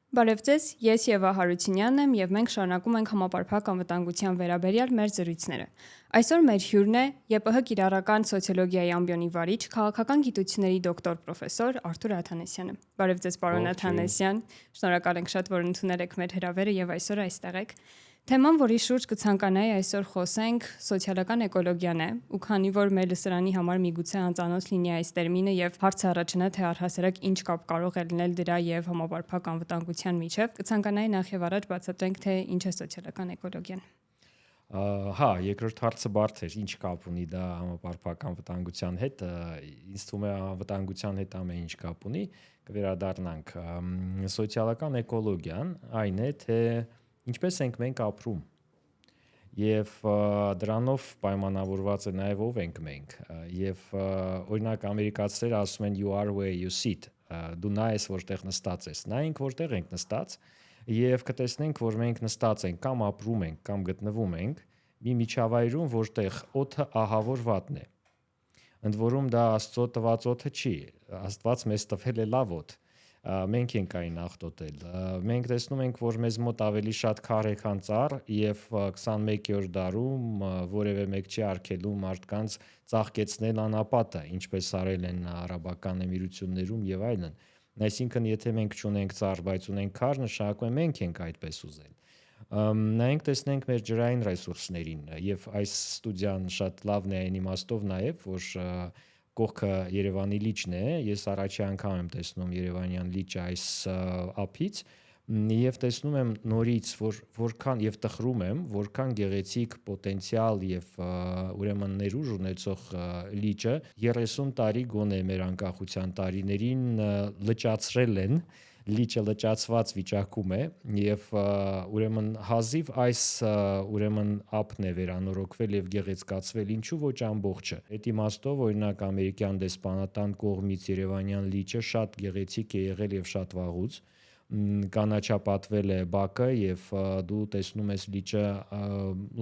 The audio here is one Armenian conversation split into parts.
Բարև ձեզ, ես Եվա Հարությունյանն եմ եւ մենք շարունակում ենք համապարփակ անվտանգության վերաբերյալ մեր զրույցները։ Այսօր մեր հյուրն է ԵՊՀ կիրառական սոցիոլոգիայի ամբիոնի վարիչ, քաղաքական գիտությունների դոկտոր պրոֆեսոր Արթուր Աթանեսյանը։ Բարև ձեզ, պարոն Աթանեսյան։ Շնորհակալ ենք շատ, որ ընդունել եք մեր հրավերը եւ այսօր այստեղ եք։ Թեման, որի շուրջ կցանկանայի այսօր խոսենք, սոցիալական էկոլոգիան է, ու քանի որ մեր լսարանի համար միգուցե անծանոթ լինի այս տերմինը եւ հարցը առաջանա, թե առհասարակ ինչ կապ կարող է լինել դրա եւ համապարփակ անվտանգության միջեւ, կցանկանայի նախ եւ առաջ բացատրենք, թե ինչ է սոցիալական էկոլոգիան։ Հա, երկրորդ հարցը բարդ էր, ինչ կապ ունի դա համապարփակ անվտանգության հետ, ինձ թվում է անվտանգության հետ ամեն ինչ կապ ունի, կվերադառնանք։ Սոցիալական էկոլոգիան այն է, թե ինչպես ենք մենք ապրում եւ դրանով պայմանավորված է նաեւ ով ենք մենք եւ օրինակ ամերիկացիները ասում են you are where you sit, դու նա ես որտեղ նստած ես, նայենք որտեղ ենք նստած եւ կտեսնենք որ մենք նստած ենք կամ ապրում ենք կամ գտնվում ենք մի միջավայրում որտեղ օդը ահավոր վատն է, ընդ որում դա Աստծո տված օդը չի, Աստված մեզ տվել է լավ օդ, մենք ենք այն աղտոտել, մենք տեսնում ենք, որ մեզ մոտ ավելի շատ քար է, քան ծառ եւ 21-րդ դարում որևէ մեկ չի արգելում մարդկանց ծաղկեցնել անապատը, ինչպես արել են Արաբական Էմիրություններում եւ այլն, այսինքն եթե մենք չունենք ծառ, բայց ունենք քար, նշանակում է մենք ենք այդպես ուզել։ Նայենք տեսնենք մեր ջրային ռեսուրսներին եւ այս ստուդիան շատ լավն է այն իմաստով նաեւ, որ կողքը Երևանի լիճն է, ես առաջի անգամ եմ տեսնում Երևանյան լիճը այս ափից եւ տեսնում եմ նորից որքան եւ տխրում եմ որքան գեղեցիկ պոտենցիալ եւ ուրեմն ներուժ ունեցող լիճը 30 տարի գոնե մեր անկախության տարիներին լճացրել են, լիճը լճացված վիճակում է եւ ուրեմն հազիվ այս ուրեմն ափն է վերանորոգվել եւ գեղեցկացվել, ինչու ոչ ամբողջը։ Այդ իմաստով օրինակ ամերիկյան դեսպանատան կողմից Երևանյան լիճը շատ գեղեցիկ է եղել եւ շատ վաղուց կանաչապատվել է բակը եւ դու տեսնում ես լիճը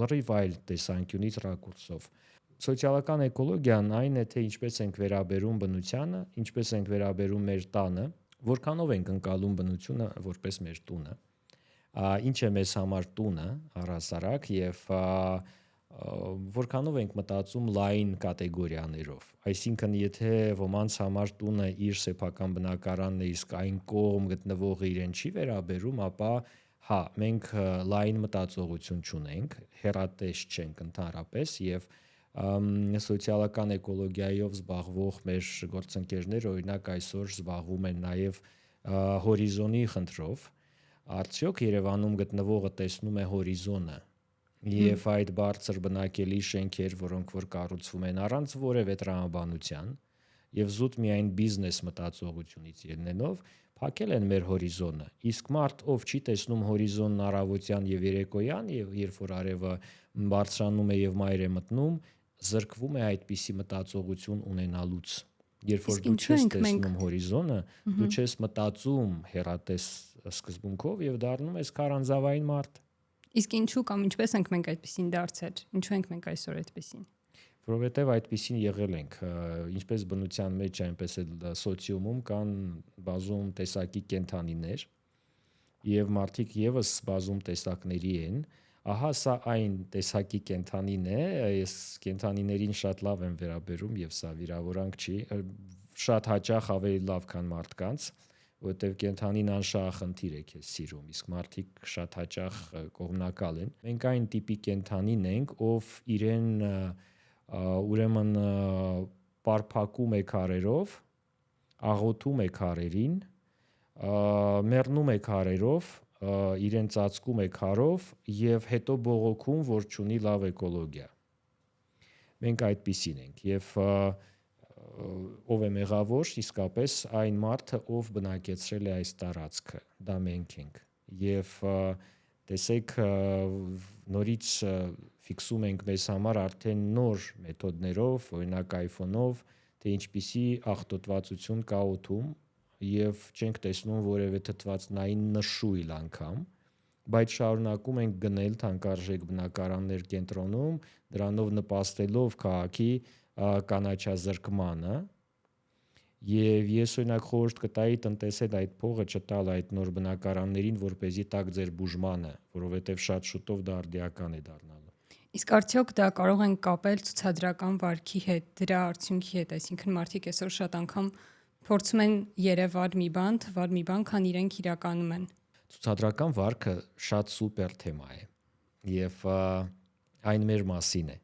լրիվ այլ տեսանկյունից ռակուրսով։ Սոցիալական էկոլոգիան այն է, թե ինչպես ենք վերաբերում բնությանը, ինչպես ենք վերաբերում մեր տանը, որքանով ենք ընկալում բնությունը որպես մեր տունը, ինչ է մեզ համար տունը առհասարակ եւ որքանով ենք մտածում լայն կատեգորիաներով, այսինքն եթե ոմանց համար տունը իր սեփական բնակարանն է, իսկ այն կողմ գտնվողը իրեն չի վերաբերում, ապա հա, մենք լայն մտածողություն չունենք, հեռատես չենք ընդհանրապես եւ սոցիալական էկոլոգիայով զբաղվող մեր գործընկերները օրինակ այսօր զբաղվում են նաեւ հորիզոնի խնդրով, արդյոք Երևանում գտնվողը տեսնում է հորիզոնը եւ այդ բարձր բնակելի շենքեր, որոնք որ կառուցվում են առանց որևէ տրամաբանության եւ զուտ միայն բիզնես մտածողությունից ելնելով փակել են մեր հորիզոնը, իսկ մարդ ով չի տեսնում հորիզոնն առավոտյան եւ երեկոյան եւ երբ որ արևը բարձրանում է եւ մայր է մտնում, զրկվում է այդպիսի մտածողություն ունենալուց։ Երբ որ դու չես տեսնում հորիզոնը, դու չես մտածում հեռատես սկզբունքով եւ դառնում ես քարանձավային մարդ։ Իսկ ինչու կամ ինչպես ենք մենք այդպեսին դարձել։ Ինչու ենք մենք այսօր այդպեսին։ Որովհետեւ այդպեսին եղել ենք, ինչպես բնության մեջ, այնպես էլ սոցիումում կան բազում տեսակի կենդանիներ եւ մարդիկ եւս բազում տեսակների են։ Ահա սա այն տեսակի կենդանին է, ես կենդանիներին շատ լավ եմ վերաբերում եւ սա վիրավորանք չի, շատ հաճախ ավելի լավ քան մարդկանց, որտեղ կենդանին անշահախնդիր է քեզ սիրում, իսկ մարդիկ շատ հաճախ կողմնակալ են։ Մենք այն տիպի կենդանին ենք, ով իրեն ուրեմն պարփակում է քարերով, աղոթում է քարերին, մեռնում է քարերով, իրեն ծածկում է քարով եւ հետո բողոքում, որ չունի լավ էկոլոգիա։ Մենք այդպիսին ենք եւ ով է մեղավոր, իսկապես այն մարդը, ով բնակեցրել է այս տարածքը, դա մենք ենք։ Եվ տեսեք նորից ֆիքսում ենք մեզ համար արդեն նոր մեթոդներով, օրինակ iPhone-ով, թե ինչպիսի աղտոտվածություն կա օդում եւ չենք տեսնում որևէ թթվածնային նշույլ անգամ, բայց շարունակում ենք գնել թանկարժեք բնակարաններ կենտրոնում, դրանով նպաստելով քաղաքի կանաչազրկմանը Եվ ես օրինակ խորհուրդ կտայի տնտեսել այդ փողը չտալ այդ նոր բնակարաններին, որպեսզի տակ ձեր բուժմանը, որովհետև շատ շուտով դա արդիական է դառնալու։ Իսկ արդյոք դա կարող են կապել ցուցադրական վարքի հետ, դրա արդյունքի հետ, այսինքն մարդիկ այսօր շատ անգամ փորձում են երևալ մի բան, թվալ մի բան, քան իրենք իրականում են։ Ցուցադրական վարքը շատ սուպեր թեմա է եւ այն մեր մասին է։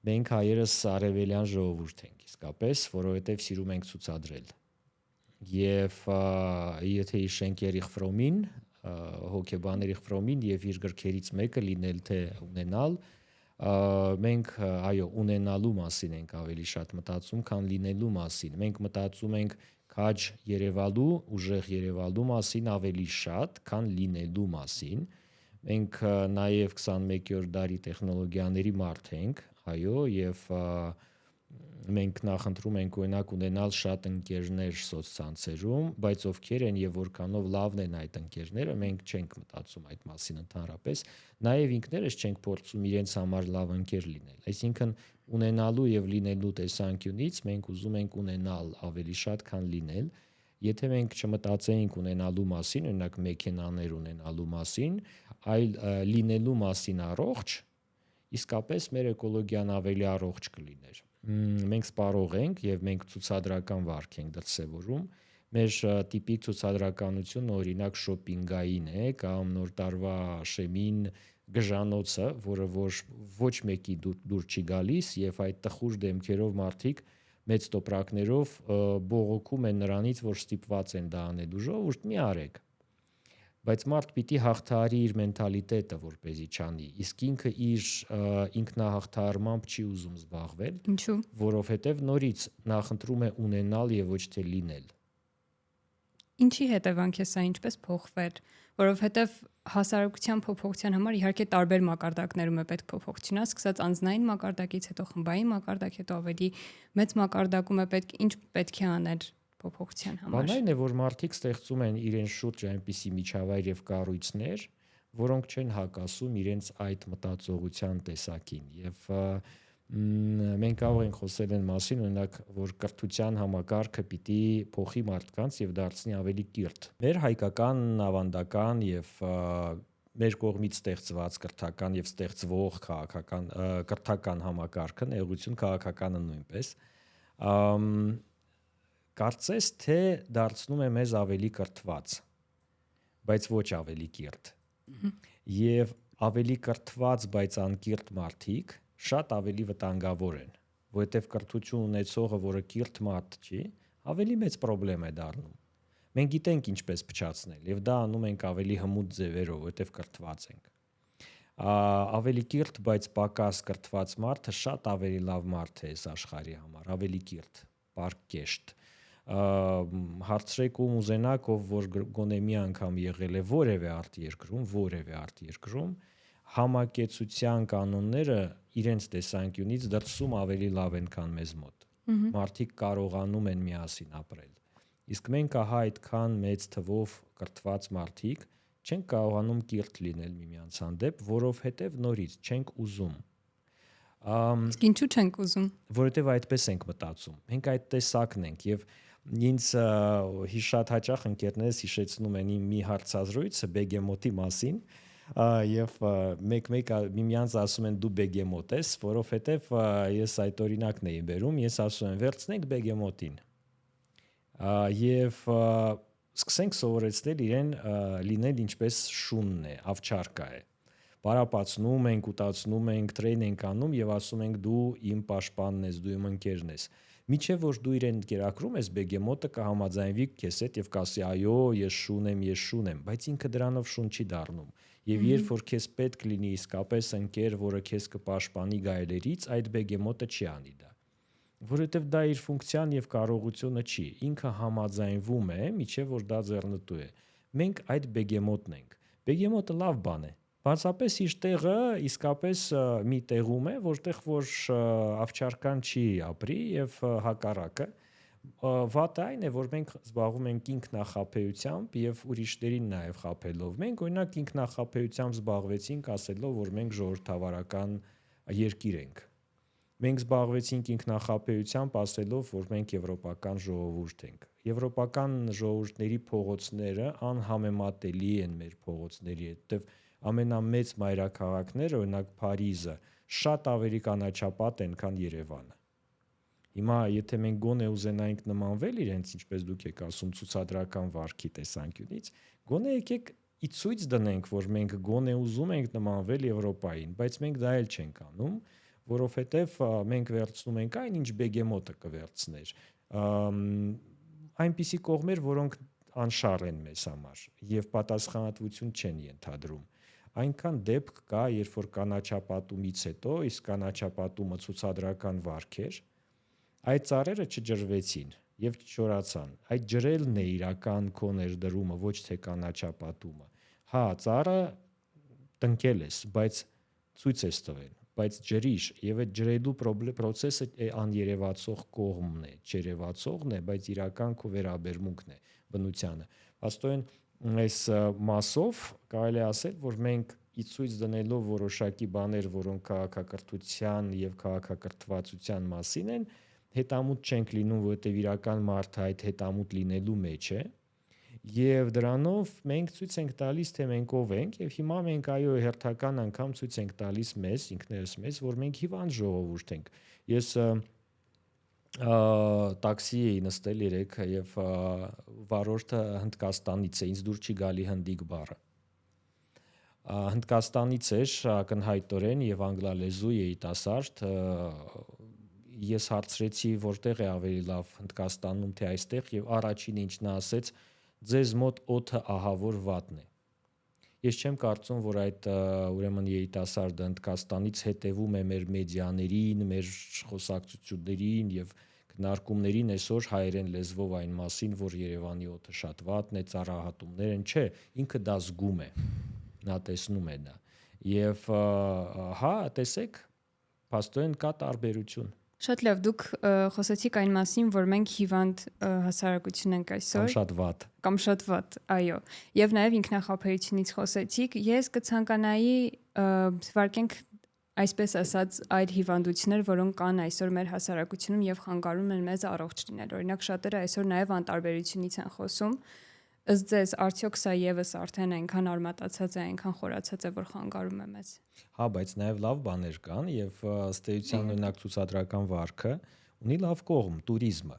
Մենք հայերս արևելյան ժողովուրդ ենք իսկապես, որովհետեւ սիրում ենք ցուցադրել։ Եվ եթե հիշենք Երիխ Ֆրոմին, հոգեբան Երիխ Ֆրոմին եւ իր գրքերից մեկը լինել թե ունենալ, մենք այո ունենալու մասին ենք ավելի շատ մտածում, քան լինելու մասին։ Մենք մտածում ենք քաջ Երևալու, ուժեղ Երևալու մասին ավելի շատ, քան լինելու մասին։ Մենք նաև 21-րդ դարի տեխնոլոգիաների մարդ ենք, այո, եւ մենք նախընտրում ենք օրինակ ունենալ շատ ընկերներ սոցցանցերում, բայց ովքեր են եւ որքանով լավն են այդ ընկերները, մենք չենք մտածում այդ մասին ընդհանրապես, նաեւ ինքներս չենք փորձում իրենց համար լավ ընկեր լինել։ Այսինքն ունենալու եւ լինելու տեսանկյունից մենք ուզում ենք ունենալ ավելի շատ, քան լինել։ Եթե մենք չմտածեինք ունենալու մասին, օրինակ մեքենաներ ունենալու մասին, այլ լինելու մասին առողջ, իսկապես մեր էկոլոգիան ավելի առողջ կլիներ։ Մենք սպառող ենք եւ մենք ցուցադրական վարք ենք դրսեւորում։ Մեր տիպիկ ցուցադրականությունը օրինակ շոփինգային է կամ նոր տարվա շեմին գժանոցը, որը ոչ մեկի դուր չի գալիս եւ այդ տխուր դեմքերով մարդիկ մեծ տոպրակներով բողոքում են նրանից, որ ստիպված են դա անելու։ Ժողովուրդ մի արեք։ Բայց մարդ պիտի հաղթահարի իր մենթալիտետը, որպեսզի չանի, իսկ ինքը իր ինքնահաղթահարմամբ չի ուզում զբաղվել, Ինչու՞։ որովհետև նորից նախընտրում է ունենալ եւ ոչ թե լինել։ Ինչի հետևանք է սա, ինչպես փոխվել, որովհետև հասարակության փոփոխության համար իհարկե տարբեր մակարդակներում է պետք փոփոխությունա, սկսած անձնային մակարդակից, հետո խմբային մակարդակ, հետո ավելի մեծ մակարդակում է պետք ինչ պետք է անել փոփոխության համար։ Բանն այն է, որ մարդիկ ստեղծում են իրենց շուրջ այնպիսի միջավայր եւ կառույցներ, որոնք չեն հակասում իրենց այդ մտածողության տեսակին եւ մենք կարող ենք խոսել այն մասին, օրինակ, որ կրթության համակարգը պիտի փոխի մարդկանց եւ դարձնի ավելի կիրթ։ Մեր հայկական ավանդական եւ մեր կողմից ստեղծված կրթական եւ ստեղծվող քաղաքական կրթական համակարգը, ներողություն, քաղաքականը նույնպես կարծես թե դարձնում է մեզ ավելի կրթված, բայց ոչ ավելի կիրթ։ Եվ ավելի կրթված, բայց անկիրթ մարդիկ շատ ավելի վտանգավոր են, որովհետև կրթություն ունեցողը, որը կիրթ մարդ չի, ավելի մեծ խնդրեմ է դառնում։ Մենք գիտենք ինչպես փչացնել, եւ դա անում ենք ավելի հմուտ ձևերով, որովհետև կրթված ենք։ Ավելի կիրթ, բայց պակաս կրթված մարդը շատ ավելի լավ մարդ է այս աշխարհի համար, ավելի կիրթ, պարկեշտ։ Հարցրեք ում ուզենաք, ով որ գոնե մի անգամ եղել է որևէ արտերկրում, համակեցության կանոնները իրենց տեսանկյունից դրսում ավելի լավ են, քան մեզ մոտ։ Մարդիկ կարողանում են միասին ապրել։ Իսկ մենք ահա այդքան մեծ թվով կրթված մարդիկ չենք կարողանում կիրթ լինել միմյանց հանդեպ, որովհետև նորից չենք ուզում։ Իսկ ինչու չենք ուզում։ Որովհետև այդպես ենք մտածում։ Մենք այդ տեսակն ենք եւ ինձ շատ հաճախ ընկերներս հիշեցնում են իմ մի հարցազրույցը բեգեմոտի մասին եւ մեկ միմյանց ասում են դու բեգեմոտ ես, որովհետեւ ես այդ օրինակն էի բերում, ես ասում եմ վերցնենք բեգեմոտին եւ սկսենք սովորեցնել իրեն լինել ինչպես շունն է, ավճարկա է։ Պարապացնում ենք, ուտացնում ենք, տրեյն ենք անում եւ ասում ենք դու իմ պաշտպանն ես, դու իմ ընկերն ես։ Միչեւ որ դու իրեն կերակրում ես, բեգեմոտը կհամաձայնվի քեզ հետ եւ կասի այո, ես շուն եմ, բայց ինքը դրանով շուն չի դառնում։ Եվ երբ որ քեզ պետք լինի իսկապես ընկեր, որը քեզ կպաշտպանի գայլերից, այդ բեգեմոտը չի անի դա։ Որովհետև դա իր ֆունկցիան եւ կարողությունը չի։ Ինքը համաձայնվում է, միչեւ որ դա ձեռնտու է։ Մենք այդ բեգեմոտն ենք։ Բեգեմոտը լավ բան է։ Բացապես իր տեղը իսկապես մի տեղում է, որտեղ որ ավճարկան չի ապրի եւ հակառակը։ Վատը այն է, որ մենք զբաղվում ենք ինքնախապեյությամբ եւ ուրիշներին նաեւ խաբելով։ Մենք օրինակ ինքնախապեյությամբ զբաղվեցինք ասելով, որ մենք ժողովրդավարական երկիր ենք։ Մենք զբաղվեցինք ինքնախապեյությամբ, ասելով, որ մենք եվրոպական ժողովուրդ ենք։ Եվրոպական ժողովուրդների փողոցները անհամեմատելի են մեր փողոցների հետ, որտեղ ամենամեծ մայրաքաղաքները, օրինակ Փարիզը, շատ ավելի կանաչապատ են, քան Երևանը։ Հիմա եթե մենք գոնե ուզենայինք նմանվել իրենց, ինչպես դուք եք ասում, ցուցադրական վարքի տեսանկյունից, գոնե եկեք ի ցույց դնենք, որ մենք գոնե ուզում ենք նմանվել Եվրոպային, բայց մենք դա էլ չենք անում, որովհետև մենք վերցնում ենք այն, ինչ Բեգեմոտը կվերցներ, այնպիսի կողմեր, որոնք անշառ են մեզ համար եւ պատասխանատվություն չեն ենթադրում։ Այնքան դեպք կա, երբ որ կանաչապատումից հետո, իսկ կանաչապատումը ցուցադրական վարք էր, այդ ծառերը չջրվեցին եւ չչորացան։ Այդ ջրելն է իրական քո ներդրումը, ոչ թե կանաչապատումը։ Հա, ծառը տնկել ես, բայց ցույց ես տվել, բայց ջրիշ եւ այդ ջրելու process-ը աներևացող կողմն է, չերևացողն է, բայց իրական քո վերաբերմունքն է բնությանը։ Աստորեն այս մասով կարելի է ասել, որ մենք ի ցույց դնելով որոշակի բաներ, որոնք քաղաքակրթության եւ քաղաքակրթվածության մասին են, հետամուտ չենք լինում, որովհետև իրական մարդը այդ հետամուտ լինելու մեջ է, եւ դրանով մենք ցույց ենք տալիս, թե մենք ով ենք, եւ հիմա մենք այո հերթական անգամ ցույց ենք տալիս մեզ, ինքներս մեզ, որ մենք հիվանդ ժողովուրդ ենք։ Ես տաքսի էի նստել երեք եւ վարորդը Հնդկաստանից է, ինձ դուր չի գալի հնդիկ բառը։ Հնդկաստանից էր ակնհայտորեն եւ անգլալեզու երիտասարդ, ես հարցրեցի, որտեղ է ավելի լավ Հնդկաստանում, թե այստեղ, եւ առաջինը ինչ նա ասեց, ձեզ մոտ օդը ահավոր վատն է։ Ես չեմ կարծում, որ այդ ուրեմն երիտասարդը Հնդկաստանից հետևում է մեր մեդիաներին, մեր խոսակցություններին եւ քննարկումներին այսօր հայերեն լեզվով այն մասին, որ Երևանի օդը շատ վատն է, ծառահատումներ են, չէ, ինքը դա զգում է, նա տեսնում է դա։ Եվ հա, տեսեք, փաստորեն կա տարբերություն։ Շատ լավ, դուք խոսեցիք այն մասին, որ մենք հիվանդ հասարակություն ենք այսօր։ Կամ շատ վատ։ Կամ շատ վատ, այո։ Եվ նաև ինքնախապեյությունից խոսեցիք։ Ես կցանկանայի վարկենք այսպես ասած այդ հիվանդություններ, որոնք կան այսօր մեր հասարակությունում եւ խանգարում են մեզ առողջ լինել։ Օրինակ շատերը այսօր նաև անտարբերությունից են խոսում։ Ըստ ձեզ, արդյոք սա եւս արդեն այնքան արմատացած է, այնքան խորացած է, որ խանգարում է մեզ։ Հա, բայց նաև լավ բաներ կան եւ ըստ էության օրինակ ցուցադրական վարքը ունի լավ կողմ՝ туриզմը։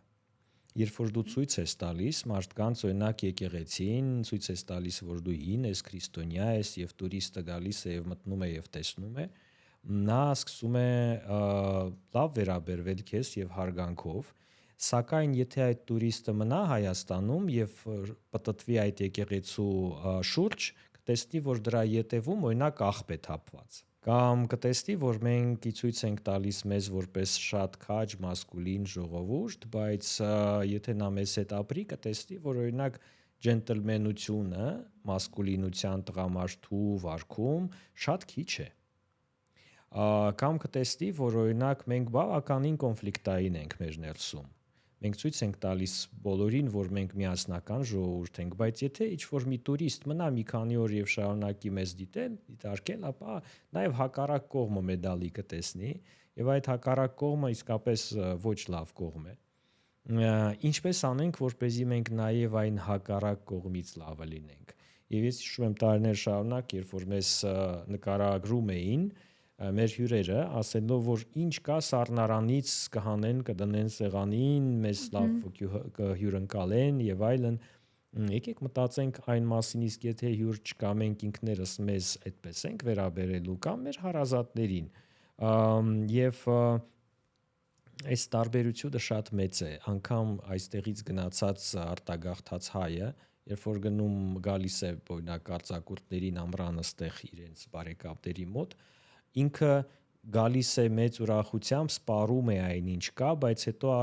Երբ որ դու ցույց ես տալիս մարդկանց օրինակ եկեղեցին, ցույց ես տալիս, որ դու հին ես, քրիստոնյա ես եւ տուրիստը գալիս է եւ մտնում է եւ տեսնում է, նա սկսում է լավ վերաբերվել քեզ եւ հարգանքով, սակայն եթե այդ տուրիստը մնա Հայաստանում եւ պտտվի այդ եկեղեցու շուրջ, կտեսնի, որ դրա ետևում օրինակ աղբ է թափված, կամ կտեսնի, որ մենք ցույց ենք տալիս մեզ որպես շատ քաջ մասկուլին ժողովուրդ, բայց եթե նա մեզ հետ ապրի, կտեսնի, որ օրինակ ջենտլմենությունը մասկուլինության տղամարդու վարքում շատ քիչ է։ Կամ կտեսնի, որ օրինակ մենք բավականին կոնֆլիկտային ենք մեր ներսում։ Մենք ցույց ենք տալիս բոլորին, որ մենք միասնական ժողովուրդ ենք, բայց եթե ինչ-որ մի տուրիստ մնա մի քանի օր եւ շարունակի մեզ դիտարկել, ապա նաեւ հակառակ կողմը մեդալի կտեսնի, եւ այդ հակառակ կողմը իսկապես ոչ լավ կողմ է։ Ինչպես անենք, որպեսզի մենք նաեւ այն հակառակ կողմից լավը լինենք։ Եվ ես հիշում եմ տարիներ շարունակ, երբ որ մեզ նկարագրում էին մեր հյուրերը, ասելով, որ ինչ կա սառնարանից կհանեն, կդնեն սեղանին, մեզ լավ կհյուրընկալեն եւ այլն։ Եկեք մտածենք այն մասին, իսկ եթե հյուր չկա, մենք ինքներս մեզ այդպես ենք վերաբերելու կամ մեր հարազատներին։ Եվ այս տարբերությունը շատ մեծ է, անգամ այստեղից գնացած արտագաղթած հայը, երբ որ գալիս է օրինակ արձակուրդներին ամռանը ստեղ իրենց բարեկամների մոտ, ինքը գալիս է մեծ ուրախությամբ, սպառում է այն ինչ կա, բայց հետո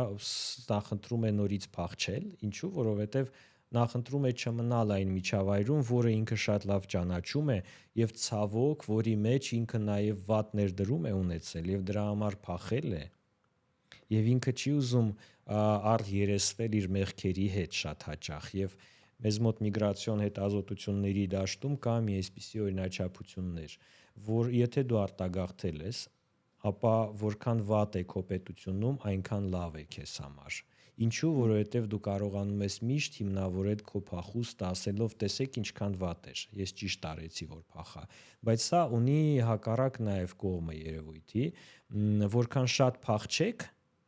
նախընտրում է նորից փախչել, ինչու, որովհետև նախընտրում է չմնալ այն միջավայրում, որը ինքը շատ լավ ճանաչում է եւ ցավոք, որի մեջ ինքը նաեւ վատ ներդրում է ունեցել եւ դրա համար փախել է։ Եվ ինքը չի ուզում երեսվել իր մեղքերի հետ շատ հաճախ եւ մեզ մոտ միգրացիոն հետազոտությունների դաշտում կա մի այսպիսի օրինաչափություններ, որ եթե դու արտագաղթել ես, ապա որքան վատ է քո պետությունում, այնքան լավ է քեզ համար։ Ինչու, որովհետև դու կարողանում ես միշտ հիմնավորել քո փախուստը ասելով, տեսեք ինչքան վատ էր, ես ճիշտ արեցի, որ փախա։ Բայց սա ունի հակառակ նաև կողմը երևույթի, որքան շատ փախչեք,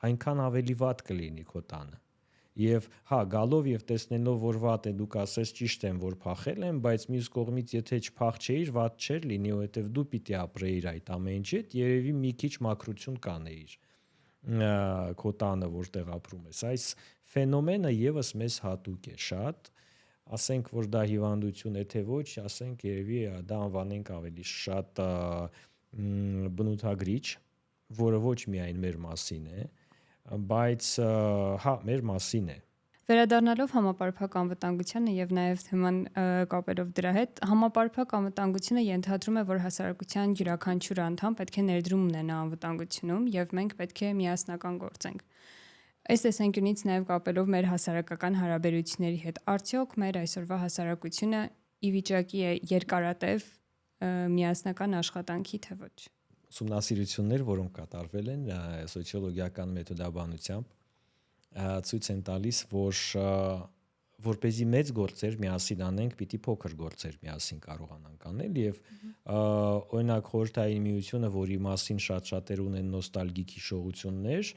այնքան ավելի վատ կլինի քո տանը։ Եվ հա, գալով եւ տեսնելով, որ վատ է, դուք ասես ճիշտ եմ, որ փախել եմ, բայց մյուս կողմից եթե չփախչեիր, վատ չէր լինի, որովհետեւ դու պիտի ապրեիր այդ ամեն ինչը, երևի մի քիչ մաքրություն կանեիր քո տանը, որտեղ ապրում ես։ Այս ֆենոմենը եւս մեզ հատուկ է շատ, ասենք որ դա հիվանդություն է թե ոչ, ասենք երևի դա անվանենք ավելի շատ բնութագրիչ, որը ոչ միայն մեր մասին է, բայց հա, մեր մասին է։ Վերադառնալով համապարփակ անվտանգությանը եւ նաեւ թեման կապելով դրա հետ, համապարփակ անվտանգությունը ենթադրում է, որ հասարակության յուրաքանչյուր անդամ պետք է ներդրում ունենա անվտանգությունում եւ մենք պետք է միասնական գործենք։ Այս տեսանկյունից նաեւ կապելով մեր հասարակական հարաբերությունների հետ, արդյոք մեր այսօրվա հասարակությունը ի վիճակի է երկարատև միասնական աշխատանքի թե ոչ։ Ուսումնասիրություններ, որոնք կատարվել են սոցիոլոգիական մեթոդաբանությամբ, ցույց են տալիս, որ որպեսզի մեծ գործեր միասին անենք, պիտի փոքր գործեր միասին կարողանանք անել եւ օրինակ Խորհրդային Միությունը, որի մասին շատ-շատեր ունեն նոստալգիկ հիշողություններ,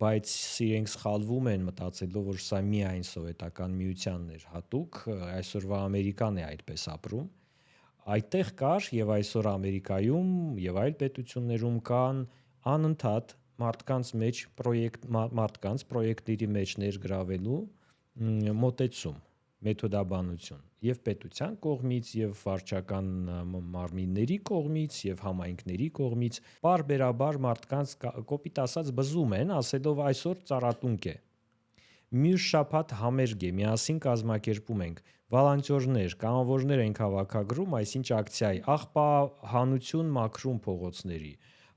բայց իրենք սխալվում են մտածելով, որ սա միայն սովետական միությանն էր հատուկ, այսօրվա Ամերիկան է այդպես ապրում։ Այդտեղ կար եւ այսօր Ամերիկայում եւ այլ պետություններում կան անընդհատ մարդկանց մեջ մարդկանց պրոյեկտների մեջ ներգրավելու մոտեցում, մեթոդաբանություն եւ պետության կողմից եւ վարչական մարմինների կողմից եւ համայնքների կողմից բարբերաբար մարդկանց կոպիտ ասած բզում են, ասելով այսօր ծառատունք է։ Մյուս շաբաթ համերգ է, միասին կազմակերպում ենք վոլոնտյորներ, կանոնավորներ ենք հավաքագրում, այսինչ ակցիա է, աղբահանություն մաքրում փողոցների,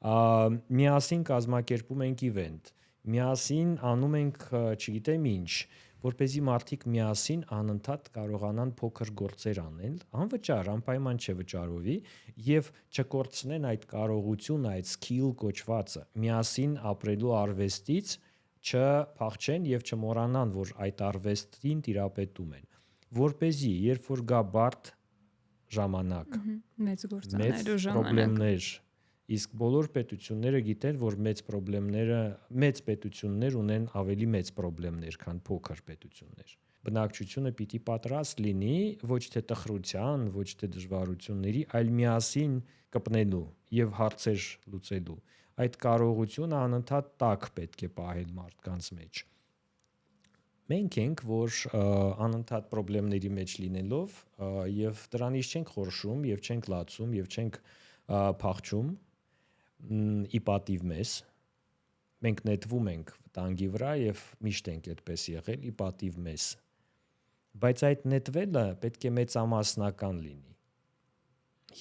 միասին կազմակերպում ենք իվենթ, միասին անում ենք, չգիտեմ ինչ, որպեսզի մարդիկ միասին անընդհատ կարողանան փոքր գործեր անել, անվճար, անպայման չվճարովի եւ չկորցնեն այդ կարողությունը, այդ skill կոչվածը, միասին ապրելու արվեստից չփախչեն եւ չմոռանան, որ այդ արվեստին տիրապետում են, որպեսզի երբ որ գա բարդ ժամանակ, մեծ գործանելու ժամանակ, պրոբլեմներ, իսկ բոլոր պետությունները գիտեն, որ մեծ պետություններ ունեն ավելի մեծ պրոբլեմներ, քան փոքր պետություններ։ Բնակչությունը պիտի պատրաստ լինի ոչ թե տխրության, ոչ թե դժվարությունների, այլ միասին կպնելու եւ հարցեր լուծելու։ Այդ կարողությունը անընդհատ տակ պետք է պահել մարդկանց մեջ։ Մենք ենք, որ անընդհատ խնդիրների մեջ լինելով եւ դրանից չենք խորշում եւ չենք լացում եւ չենք փախչում ի պատիվ մեզ, մենք նետվում ենք վտանգի վրա եւ միշտ ենք այդպես եղել ի պատիվ մեզ, բայց այդ նետվելը պետք է մեծամասնական լինի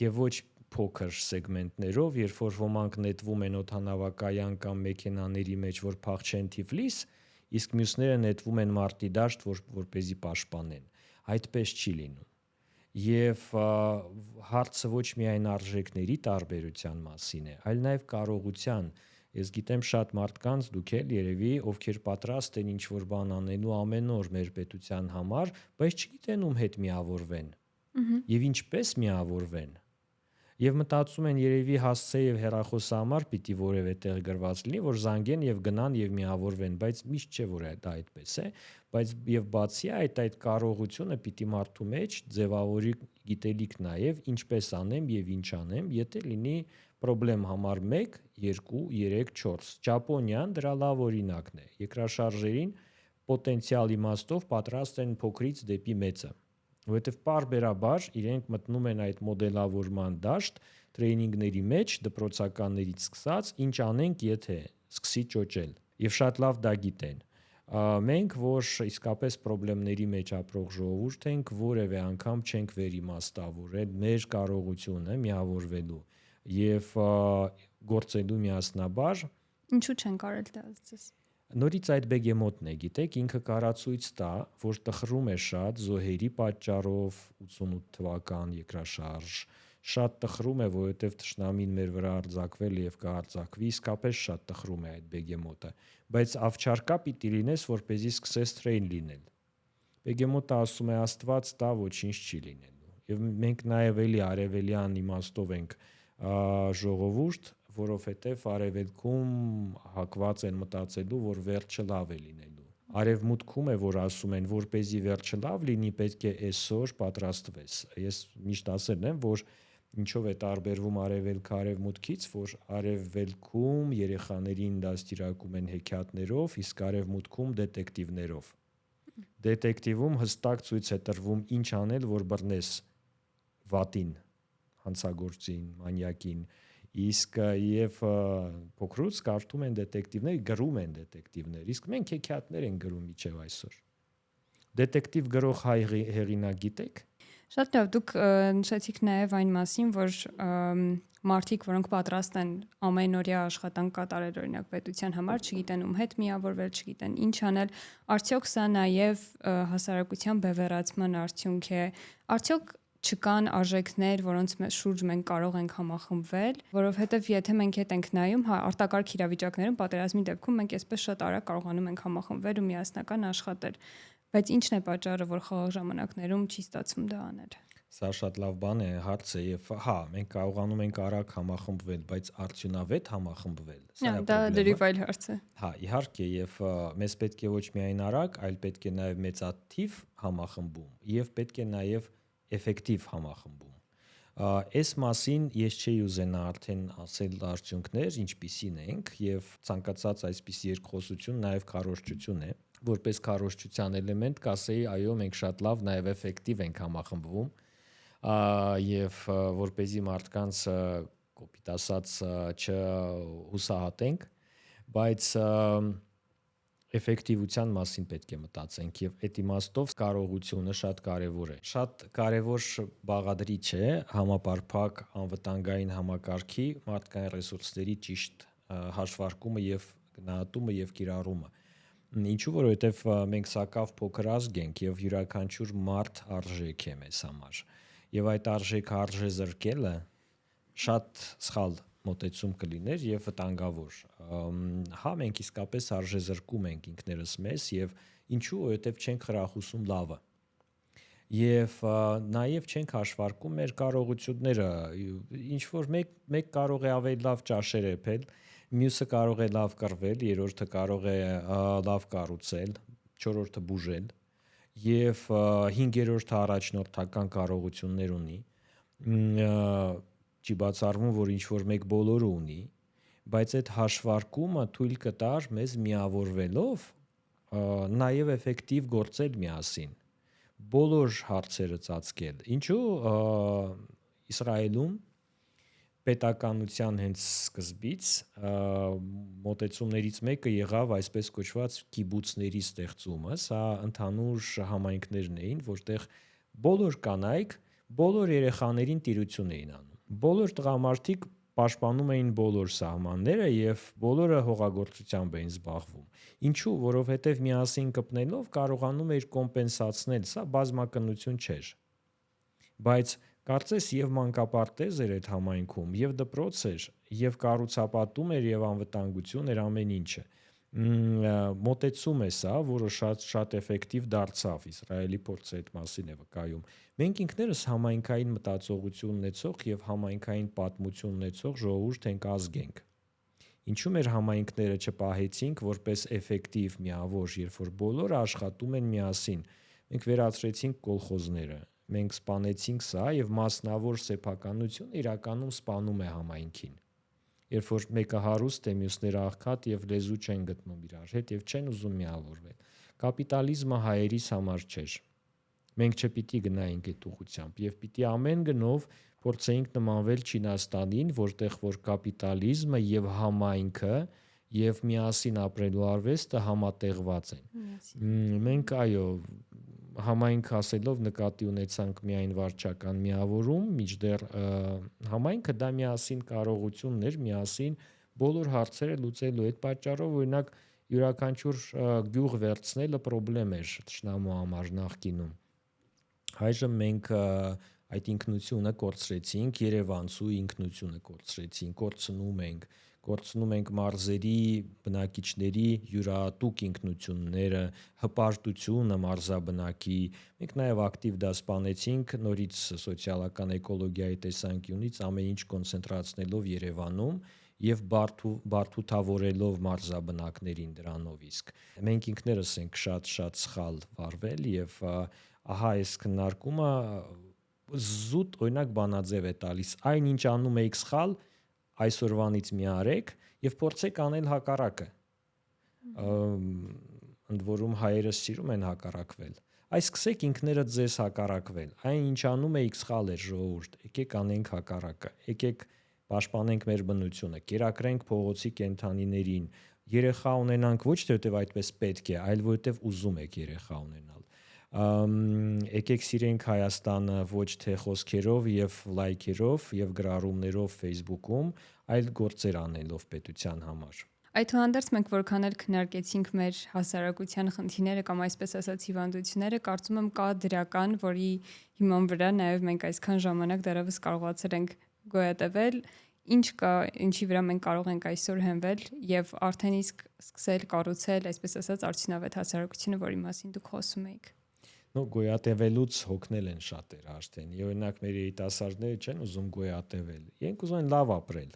եւ ոչ փոքր սեգմենտներով, երբ որ ոմանք նետվում են օդանավակայան կամ մեքենաների մեջ, որ փախչեն Թիֆլիս, իսկ մյուսները նետվում են մարտի դաշտ, որպեսզի պաշտպանեն, այդպես չի լինում։ Եվ հարցը ոչ միայն արժեքների տարբերության մասին է, այլ նաև կարողության։ Ես գիտեմ շատ մարդկանց, դուք էլ երևի, ովքեր պատրաստ են ինչ-որ բան անելու ամեն օր մեր պետության համար, բայց չգիտեն ում հետ միավորվեն եւ ինչպես միավորվեն։ Եվ մտածում են երևի հասցե եւ հեռախոսահամար պիտի որևէ տեղ գրված լինի, որ զանգեն եւ գնան եւ միավորվեն, բայց միշտ չէ որ դա այդպես է, բայց եւ բացի այդ կարողությունը պիտի մարդու մեջ ձևավորի գիտելիք նաեւ ինչպես անեմ եւ ինչ անեմ, եթե լինի պրոբլեմ համար 1, 2, 3, 4։ Ճապոնիան դրա լավ օրինակն է։ Երկրաշարժերին պոտենցիալ իմաստով պատրաստ են փոքրից դեպի մեծը, որովհետև պարբերաբար իրենք մտնում են այդ մոդելավորման դաշտ տրեյնինգների մեջ, դպրոցականներից սկսած, ինչ անենք, եթե սկսի ճոճել, եւ շատ լավ դա գիտեն։ Մենք, որ իսկապես խնդիրների մեջ ապրող ժողովուրդ ենք, որևէ անգամ չենք վերիմաստավորել մեր կարողությունը միավորվելու եւ գործելու միասնաբար։ Ինչու չեն կարել դա ասես։ Նորից այդ բեգեմոտն է, գիտեք, ինքը կարացույց տա, որ տխրում է շատ զոհերի պատճառով 88 թվական երկրաշարժ, շատ տխրում է, որովհետև թշնամին մեր վրա արձակվել եւ կարձակվի, իսկապես շատ տխրում է այդ բեգեմոտը, բայց ավչարկա պիտի լինես, որպեսզի սկսես train լինել։ Բեգեմոտը ասում է Աստված տա, ոչինչ չի լինելու։ Եվ մենք նաև էլի արևելյան իմաստով ենք ժողովուրդ, որովհետև արևելքում հակված են մտածելու, որ վերջը լավ է լինելու։ Արևմուտքում է, որ ասում են, որպեսզի վերջը լավ լինի, պետք է այսօր պատրաստվես։ Ես միշտ ասել եմ, որ ինչով է տարբերվում արևելքը արևմուտքից, որ արևելքում երեխաներին դաստիարակում են հեքիաթներով, իսկ արևմուտքում դետեկտիվներով։ Դետեկտիվում հստակ ցույց է տրվում ինչ անել, որ բռնես վատին, հանցագործին, մանյակին, իսկ եւ փոքրուց կարդում են դետեկտիվներ, գրում են դետեկտիվներ, իսկ մենք հեքիաթներ ենք գրում իջև այսօր։ Դետեկտիվ գրող հայ հեղինակ գիտեք։ Շատ լավ, դուք նշեցիք նաև այն մասին, որ մարդիկ, որոնք պատրաստ են ամենօրյա աշխատանք կատարել օրինակ պետության համար, չգիտեն ում հետ միավորվել, չգիտեն ինչ անել, արդյոք սա նաև հասարակության բևեռացման արդյունք է, արդյոք չկան արժեքներ, որոնց շուրջ մենք կարող ենք համախմբվել, որովհետև եթե մենք հետ ենք նայում, արտակարգ իրավիճակներում պատերազմի դեպքում մենք այսպես շատ արագ կարողանում ենք համախմբվել ու միասնական աշխատել, բայց ի՞նչն է պատճառը, որ խաղաղ ժամանակներում չի ստացվում դա անել։ Սա շատ լավ բան է, հարց է եւ մենք կարողանում ենք արագ համախմբվել, բայց արդյունավետ համախմբվել։ Սա է դա դեռ այլ հարց է։ Իհարկե, եւ մեզ պետք է ոչ միայն արագ, այլ պետք է նաեւ մեծաթիվ համախմբում եւ պետք է նաեւ էֆեկտիվ համախմբում։ Այս մասին ես չէի ուզենա արդեն ասել արդյունքներ, ինչպիսին ենք եւ ցանկացած այսպիսի երկխոսություն նաեւ քարոզչություն է, որպես քարոզչության էլեմենտ կասեի, այո, մենք շատ լավ նաեւ էֆեկտիվ ենք համախմբվում եւ որպեսզի մարդկանց կոպիտ ասած չհուսահատենք, բայց էֆեկտիվության մասին պետք է մտածենք եւ այդ իմաստով կարողությունը շատ կարեւոր է։ Շատ կարեւոր բաղադրիչ է համապարփակ անվտանգային համակարգի մարդկային ռեսուրսների ճիշտ հաշվարկումը եւ գնահատումը եւ կիրառումը։ Ինչու որովհետեւ մենք սակավ փոքր ազգ ենք եւ յուրաքանչյուր մարդ արժեք է մեզ համար։ Եվ այդ արժեքը արժե զրկելը շատ սխալ մոտեցում կլիներ եւ վտանգավոր։ Մենք իսկապես արժե զրկում ենք ինքներս մեզ եւ ինչու, որովհետեւ չենք խրախուսում լավը։ Եվ նաեւ չենք հաշվարկում մեր կարողությունները, ինչ որ մեկ կարող է ավելի լավ ճաշեր էփել, մյուսը կարող է լավ կռվել, երրորդը կարող է լավ կառուցել, չորրորդը բուժել եւ հինգերորդը առաջնորդական կարողություններ ունի։ Չի բացառվում, որ ինչ որ մեկ բոլորը ունի, բայց այդ հաշվարկումը թույլ կտար մեզ միավորվելով նաեւ էֆեկտիվ գործել միասին, բոլոր հարցերը ծածկել։ Ինչու Իսրայելում պետականության հենց սկզբից մոտեցումներից մեկը եղավ այսպես կոչված կիբուցների ստեղծումը, սա ընդհանուր համայնքներն էին, որտեղ բոլոր կանայք բոլոր երեխաներին տիրություն էին անում։ Բոլոր տղամարդիկ պաշտպանում էին բոլոր սահմանները եւ բոլորը հողագործությամբ էին զբաղվում։ Ինչու, որովհետեւ միասին կպնելով կարողանում էր կոմպենսացնել, սա բազմակնություն չէր։ Բայց կարծես եւ մանկապարտեզ էր այդ համայնքում, եւ դպրոց էր, եւ կառուցապատում էր, եւ անվտանգություն էր ամեն ինչը։ Մոտեցում է սա, որը շատ էֆեկտիվ դարձավ։ Իսրայելի փորձը այդ մասին է վկայում։ Մենք ինքներս համայնքային մտածողություն ունեցող եւ համայնքային պատմություն ունեցող ժողովուրդ ենք, ազգ ենք։ Ինչու մեր համայնքները չպահեցինք որպես էֆեկտիվ միավոր, երբ որ բոլորը աշխատում են միասին։ Մենք վերացրեցինք կոլխոզները, մենք սպանեցինք սա եւ մասնավոր սեփականությունը իրականում սպանում է համայնքին։ Երբ որ մեկը հարուստ է, մյուսները աղքատ եւ լեզու չեն գտնում իրար հետ եւ չեն ուզում միավորվել։ Կապիտալիզմը հայերիս համար չէր։ Մենք չպիտի գնայինք այդ ուղղությամբ եւ պիտի ամեն գնով փորձեինք նմանվել Չինաստանին, որտեղ որ կապիտալիզմը եւ համայնքը եւ միասին ապրելու արվեստը համատեղված են։ Մենք այո, համայնք ասելով նկատի ունեցանք միայն վարչական միավորում, միջդեռ համայնքը դա միասին կարողությունն էր, միասին բոլոր հարցերը լուծելու։ Այդ պատճառով օրինակ յուրաքանչյուր գյուղ վերցնելը խնդրեմ էր թշնամու համար նախկինում։ Այժմ մենք այդ ինքնությունը կորցրեցինք, Երևանցու ինքնությունը կորցնում ենք մարզերի բնակիչների յուրահատուկ ինքնությունները, հպարտությունը մարզաբնակի։ Մենք նաև ակտիվ դա սպանեցինք նորից սոցիալական էկոլոգիայի տեսանկյունից ամեն ինչ կոնցենտրացնելով Երևանում եւ բարդութավորելով մարզաբնակներին դրանով իսկ մենք ինքներս ենք շատ սխալ վարվել եւ ահա այս քննարկումը զուտ օրինակ բանաձև է տալիս այն ինչ անում եք սխալ այսօրվանից մի արեք եւ փորձեք անել հակառակը ընդ որում հայերս սիրում են հակառակվել այս սկսեք ինքներդ ձեզ հակառակվել այն ինչ անում եք սխալ է ժողովուրդ եկեք անենք հակառակը եկեք պաշտպանենք մեր բնությունը կերակրենք փողոցի կենդանիներին երեխա ունենանք ոչ թե որտեվ այդպես պետք է այլ որտեվ ուզում եք երեխա ունենալ եկեք սիրենք Հայաստանը ոչ թե խոսքերով եւ լայքերով եւ գրառումներով Facebook-ում, այլ գործեր անելով պետության համար։ Այդուհանդերձ մենք որքան էլ քննարկեցինք մեր հասարակության խնդիրները կամ այսպես ասած հիվանդությունները, կարծում եմ կա դրական, որի հիման վրա նաեւ մենք այսքան ժամանակ դեռևս կարողացել ենք գոյատևել, ինչ կա, ինչի վրա մենք կարող ենք այսօր հենվել եւ արդեն իսկ սկսել կառուցել, այսպես ասած, արդյունավետ հասարակությունը, որի մասին դուք խոսում եք։ Գոյատևելուց հոգնել են շատերը արդեն։ Օրինակ մեր երիտասարդները չեն ուզում գոյատևել։ Իրենք ուզում են լավ ապրել։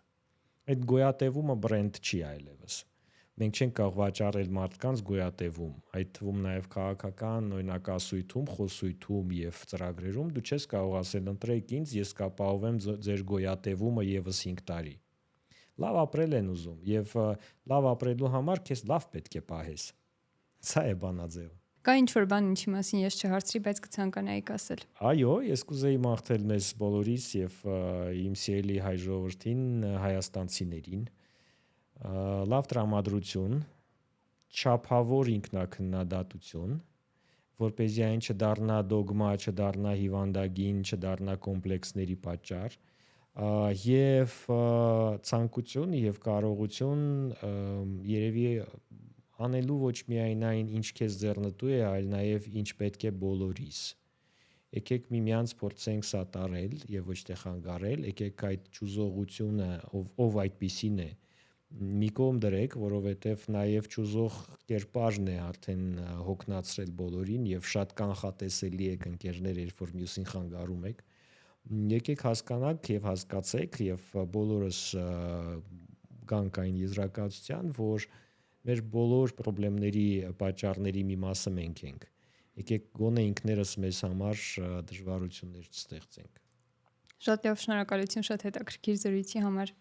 Այդ գոյատևումը բրենդ չի այլևս։ Մենք չենք կարող վաճառել մարդկանց գոյատևում, այդ թվում նաև քաղաքական օրինակասույթում, խոսույթում եւ ծրագրերում դու չես կարող ասել ընտրեք ինձ, ես կապահովեմ ձեր գոյատևումը եւս 5 տարի։ Լավ ապրել են ուզում եւ լավ ապրելու համար քեզ լավ պետք է պահես։ Սա է բանաձևը։ Կա ինչ-որ բան, ինչի մասին ես չհարցրի, բայց կցանկանայիք ասել։ Այո, ես կուզեի մաղթել մեզ բոլորիս եւ իմ սիրելի հայ ժողովրդին, հայաստանցիներին լավ տրամադրություն, չափավոր ինքնակնդատություն, որպեսզի այն չդառնա դոգմա, չդառնա հիվանդագին, չդառնա կոմպլեքսների պատճառ, եւ ցանկություն եւ կարողություն երևի անելու ոչ միայն այն, ինչ քեզ ձեռնտու է, այլ նաև ինչ պետք է բոլորիս։ Եկեք միմյանց փորձենք սատարել եւ ոչ թե խանգարել, եկեք այդ ճուզողությունը, ով այդպիսին է, մի կողմ դրեք, որովհետեւ նաև ճուզող կերպարն է արդեն հոգնածրել բոլորին եւ շատ կանխատեսելի է ընկերներ, երբ որ մյուսին խանգարում եք։ Եկեք հասկանանք եւ հասկացեք եւ բոլորս գանք այն եզրակացության, որ մեր բոլոր խնդիրների պատճառների մի մասը մենք ենք։ Եկեք գոնե ինքներս մեզ համար դժվարություններ չստեղծենք։ Շատ լավ, շնորհակալություն շատ հետաքրքիր զրույցի համար։